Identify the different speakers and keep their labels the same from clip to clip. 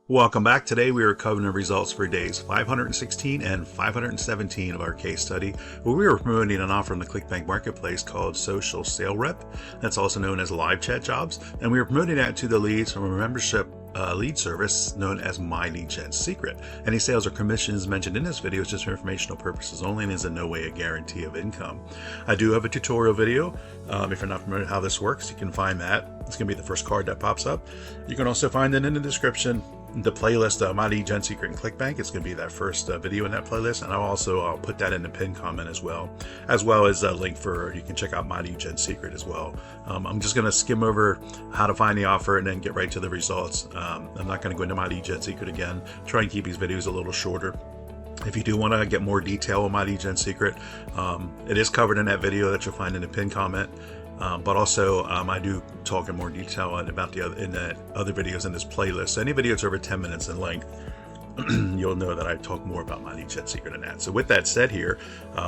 Speaker 1: Welcome back. Today we are covering the results for days 516 and 517 of our case study, where we were promoting an offer in the Clickbank marketplace called Social Sale Rep. That's also known as live chat jobs. And we were promoting that to the leads from a membership lead service known as My Lead Gen Secret. Any sales or commissions mentioned in this video is just for informational purposes only and is in no way a guarantee of income. I do have a tutorial video. If you're not familiar with how this works, you can find that. It's going to be the first card that pops up. You can also find it in the description. The playlist of My Lead Gen Secret and Clickbank. It's going to be that first video in that playlist, and I'll put that in the pinned comment as well as a link for you can check out My Lead Gen Secret as well. I'm just going to skim over how to find the offer and then get right to the results. I'm not going to go into My Lead Gen Secret again. Try and keep these videos a little shorter. If you do want to get more detail on My Lead Gen Secret, it is covered in that video that you'll find in the pinned comment. But also, I do talk in more detail about the other videos in this playlist. So any video that's over 10 minutes in length, you'll know that I talk more about My Lead Gen Secret than that. So with that said here,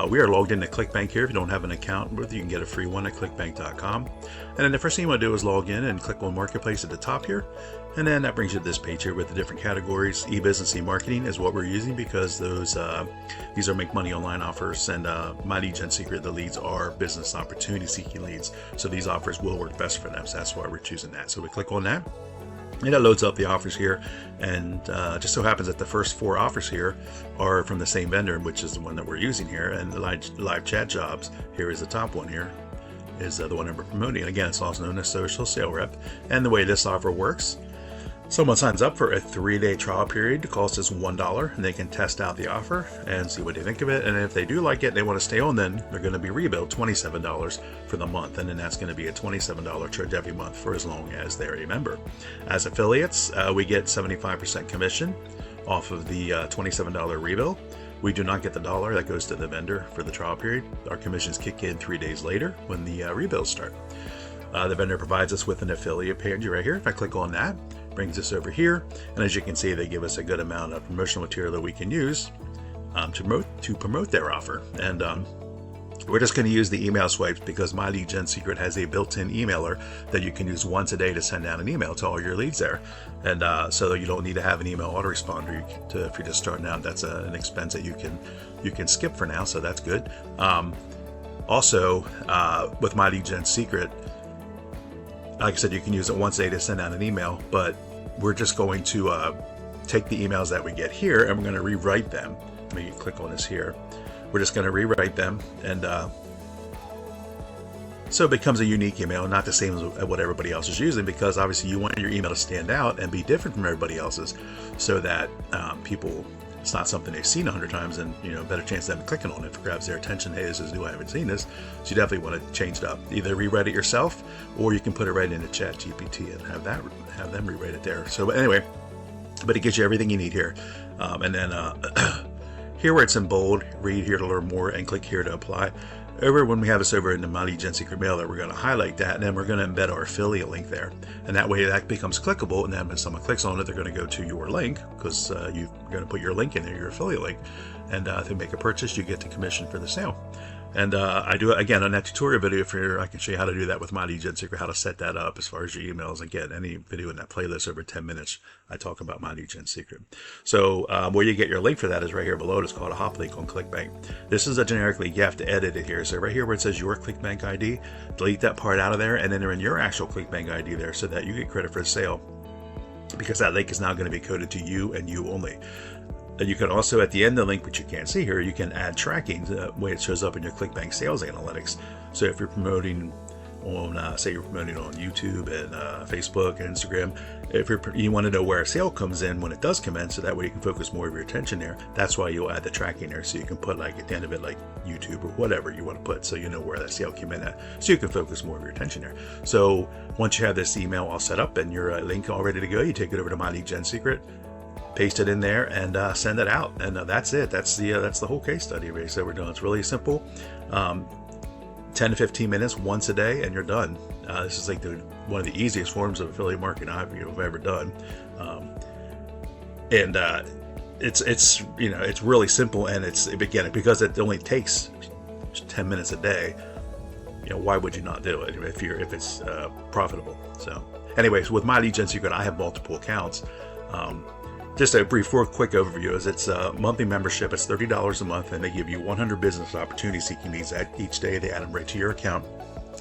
Speaker 1: we are logged into Clickbank here. If you don't have an account with, you can get a free one at clickbank.com. And then the first thing you want to do is log in and click on Marketplace at the top here. And then that brings you to this page here with the different categories. E-business, e-marketing is what we're using because these are make money online offers, and My Lead Gen Secret, the leads are business opportunity seeking leads. So these offers will work best for them. So that's why we're choosing that. So we click on that. And it loads up the offers here, and just so happens that the first 4 offers here are from the same vendor, which is the one that we're using here. And the live chat jobs here is the top one here, is the one that we're promoting. Again, it's also known as Social Sale Rep. And the way this offer works, someone signs up for a 3-day trial period. The cost is $1, and they can test out the offer and see what they think of it. And if they do like it and they want to stay on, then they're going to be rebilled $27 for the month. And then that's going to be a $27 charge every month for as long as they're a member. As affiliates, we get 75% commission off of the $27 rebill. We do not get the dollar that goes to the vendor for the trial period. Our commissions kick in 3 days later when the rebills start. The vendor provides us with an affiliate page right here. If I click on that, brings us over here, and as you can see, they give us a good amount of promotional material that we can use to promote their offer. And we're just going to use the email swipes because My Lead Gen Secret has a built-in emailer that you can use once a day to send out an email to all your leads there. And so you don't need to have an email autoresponder if you're just starting out. That's an expense that you can skip for now, so that's good. Also, with My Lead Gen Secret, like I said, you can use it once a day to send out an email, but we're just going to take the emails that we get here and we're going to rewrite them. Let me click on this here. We're just going to rewrite them, and so it becomes a unique email, not the same as what everybody else is using, because obviously you want your email to stand out and be different from everybody else's, so that it's not something they've seen 100 times, and better chance of them clicking on it if it grabs their attention. Hey, this is new, I haven't seen this. So you definitely want to change it up. Either rewrite it yourself, or you can put it right into Chat GPT and have them rewrite it there. So anyway, but it gives you everything you need here. And then here where it's in bold, read here to learn more and click here to apply. Over when we have this over in the My Lead Gen Secret mailer, we're going to highlight that, and then we're going to embed our affiliate link there. And that way that becomes clickable, and then when someone clicks on it, they're going to go to your link, because you're going to put your link in there, your affiliate link. And if they make a purchase, you get the commission for the sale. And I do, again, on that tutorial video, I can show you how to do that with My Lead Gen Secret, how to set that up as far as your emails. Again, any video in that playlist over 10 minutes, I talk about My Lead Gen Secret. So where you get your link for that is right here below. It's called a hop link on Clickbank. This is a generic link. You have to edit it here. So right here where it says your Clickbank ID, delete that part out of there, and then they're in your actual Clickbank ID there so that you get credit for the sale, because that link is now going to be coded to you and you only. And you can also, at the end of the link, which you can't see here, you can add tracking the way it shows up in your Clickbank sales analytics. So if you're promoting on, say you're promoting on YouTube and Facebook and Instagram, if you want to know where a sale comes in when it does come in, so that way you can focus more of your attention there. That's why you'll add the tracking there, so you can put like at the end of it like YouTube or whatever you want to put, so you know where that sale came in at, so you can focus more of your attention there. So once you have this email all set up and your link all ready to go, you take it over to My Lead Gen Secret, paste it in there, and send it out, and that's it. That's the whole case study that we're doing. It's really simple. 10 to 15 minutes once a day, and you're done. This is like one of the easiest forms of affiliate marketing I've ever done, and it's really simple, and again, because it only takes 10 minutes a day. Why would you not do it if it's profitable? So anyways, with My Lead Gen Secret, I have multiple accounts. Just a brief, quick overview is it's a monthly membership. It's $30 a month, and they give you 100 business opportunity seeking leads each day. They add them right to your account.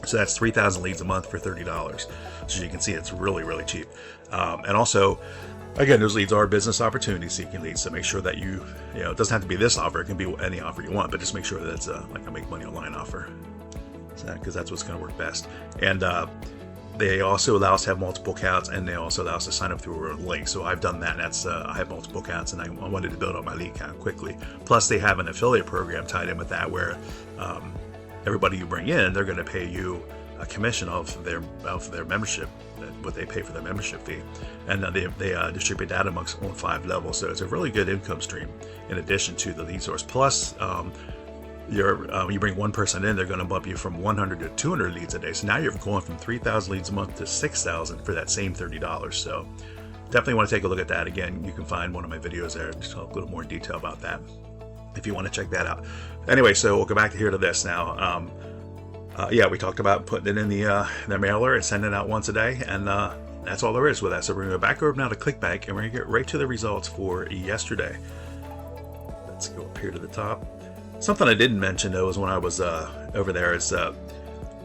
Speaker 1: So that's 3,000 leads a month for $30. So you can see it's really, really cheap. And also, again, those leads are business opportunity seeking leads. So make sure that you know, it doesn't have to be this offer. It can be any offer you want, but just make sure that it's like a make money online offer, because that's what's going to work best. And they also allow us to have multiple accounts, and they also allow us to sign up through a link. So I've done that. That's I have multiple accounts, and I wanted to build up my lead count quickly. Plus, they have an affiliate program tied in with that, where everybody you bring in, they're going to pay you a commission of their membership, what they pay for their membership fee, and they distribute that amongst on 5 levels. So it's a really good income stream in addition to the lead source. Plus, you bring one person in, they're going to bump you from 100 to 200 leads a day. So now you're going from 3,000 leads a month to 6,000 for that same $30. So definitely want to take a look at that. Again, you can find one of my videos there to talk a little more in detail about that if you want to check that out. Anyway, so we'll go back here to this now. Yeah, we talked about putting it in the mailer and sending it out once a day, and that's all there is with that. So we're going to go back over now to Clickbank, and we're going to get right to the results for yesterday. Let's go up here to the top. Something I didn't mention though is when I was over there is the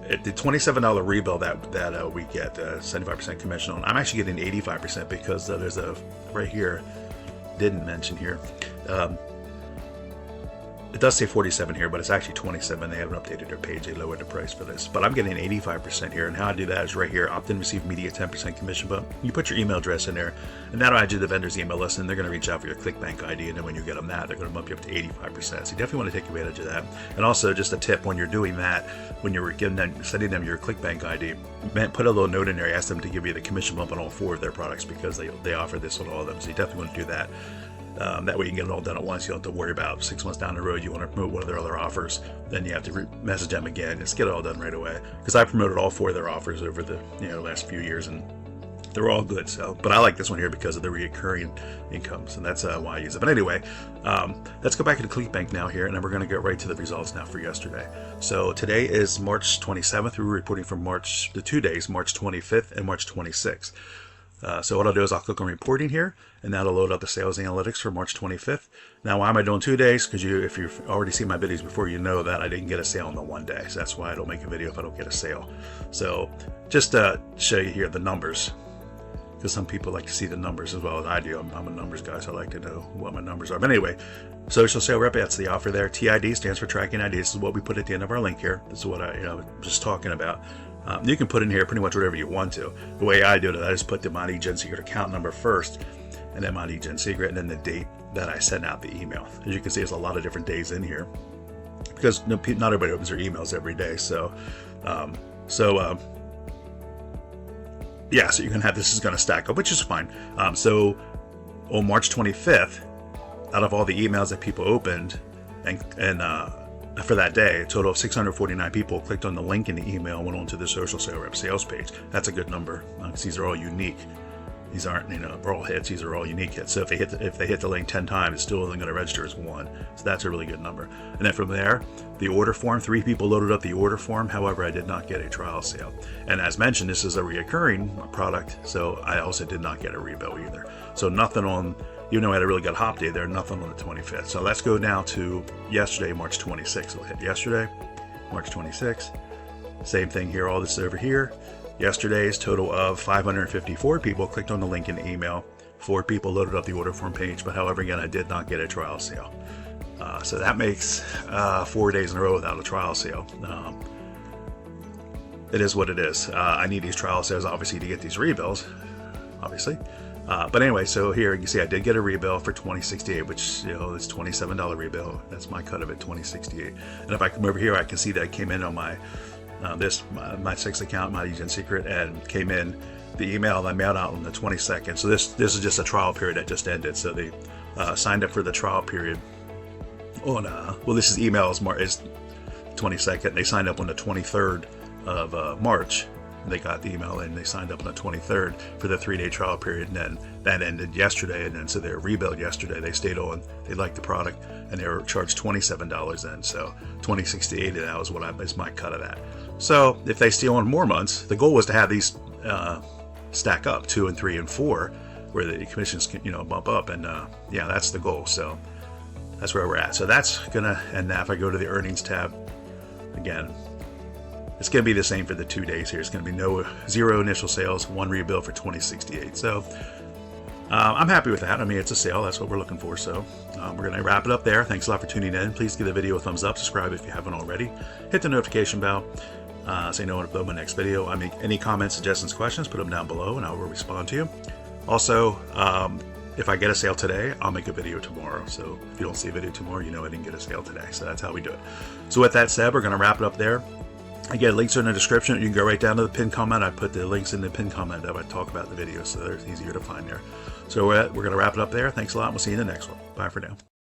Speaker 1: $27 rebill that we get 75% commission on. I'm actually getting 85% because there's a right here, didn't mention here. It does say 47 here, but it's actually 27. They haven't updated their page. They lowered the price for this. But I'm getting 85% here. And how I do that is right here. Opt in, receive immediate 10% commission bump. You put your email address in there, and that'll add you to the vendor's email list, and they're going to reach out for your Clickbank ID. And then when you get them that, they're going to bump you up to 85%. So you definitely want to take advantage of that. And also, just a tip, when you're doing that, when you're sending them your Clickbank ID, put a little note in there. Ask them to give you the commission bump on all 4 of their products, because they offer this on all of them. So you definitely want to do that. That way you can get it all done at once. You don't have to worry about 6 months down the road you want to promote one of their other offers, then you have to message them again. Just get it all done right away, because I promoted all 4 of their offers over the last few years, and they're all good. So, but I like this one here because of the recurring incomes, and that's why I use it. But anyway, let's go back into Clickbank now here, and then we're going to get right to the results now for yesterday. So today is March 27th. We're reporting from the 2 days, March 25th and March 26th. So what I'll do is I'll click on reporting here, and that'll load up the sales analytics for March 25th. Now, why am I doing 2 days? Because if you've already seen my videos before, you know that I didn't get a sale in the 1 day. So that's why I don't make a video if I don't get a sale. So just to show you here the numbers, because some people like to see the numbers as well as I do. I'm a numbers guy, so I like to know what my numbers are. But anyway, social sale rep, that's the offer there. TID stands for tracking ID. This is what we put at the end of our link here. This is what I just talking about. You can put in here pretty much whatever you want to. The way I do it, I just put the My Lead Gen Secret account number first, and then My Lead Gen Secret, and then the date that I sent out the email. As you can see, there's a lot of different days in here, because not everybody opens their emails every day. So yeah, so you can have, this is going to stack up, which is fine. So on March 25th, out of all the emails that people opened, and for that day, a total of 649 people clicked on the link in the email and went on to the social sale rep sales page. That's a good number, because these are all unique. These aren't, they're all hits. These are all unique hits. So if they hit the link 10 times, it's still only going to register as 1. So that's a really good number. And then from there, the order form, 3 people loaded up the order form. However, I did not get a trial sale. And as mentioned, this is a reoccurring product, so I also did not get a rebill either. So nothing on, even though I had a really good hop day there, nothing on the 25th. So let's go now to yesterday, March 26th. We'll hit yesterday, March 26th. Same thing here, all this over here. Yesterday's total of 554 people clicked on the link in the email. 4 people loaded up the order form page, but however, again, I did not get a trial sale. So that makes 4 days in a row without a trial sale. It is what it is. I need these trial sales, obviously, to get these rebills, obviously. But anyway, so here you can see I did get a rebill for $20.68, which is $27 rebill. That's my cut of it, $20.68. And if I come over here, I can see that it came in on my my 6 account, My Lead Gen Secret, and came in the email that I mailed out on the 22nd. So this is just a trial period that just ended. So they signed up for the trial period on well, this is emails is 22nd. They signed up on the 23rd of March. They got the email and they signed up on the 23rd for the 3-day trial period, and then that ended yesterday. And then so they were rebilled yesterday. They stayed on, they liked the product, and they were charged $27 then. So $20.68, that was is my cut of that. So if they stay on more months, the goal was to have these stack up 2 and 3 and 4. where the commissions can, bump up. And yeah, that's the goal. So that's where we're at. So that's gonna, and now if I go to the earnings tab again, it's going to be the same for the 2 days here. It's going to be zero initial sales, one rebill for 2068. So I'm happy with that. I mean, it's a sale. That's what we're looking for. So we're going to wrap it up there. Thanks a lot for tuning in. Please give the video a thumbs up. Subscribe if you haven't already. Hit the notification bell so you know when I upload my next video. I make any comments, suggestions, questions, put them down below and I will respond to you. Also, if I get a sale today, I'll make a video tomorrow. So if you don't see a video tomorrow, you know I didn't get a sale today. So that's how we do it. So with that said, we're going to wrap it up there. Again, links are in the description. You can go right down to the pinned comment. I put the links in the pinned comment that I talk about the video, so they're easier to find there. So we're going to wrap it up there. Thanks a lot. We'll see you in the next one. Bye for now.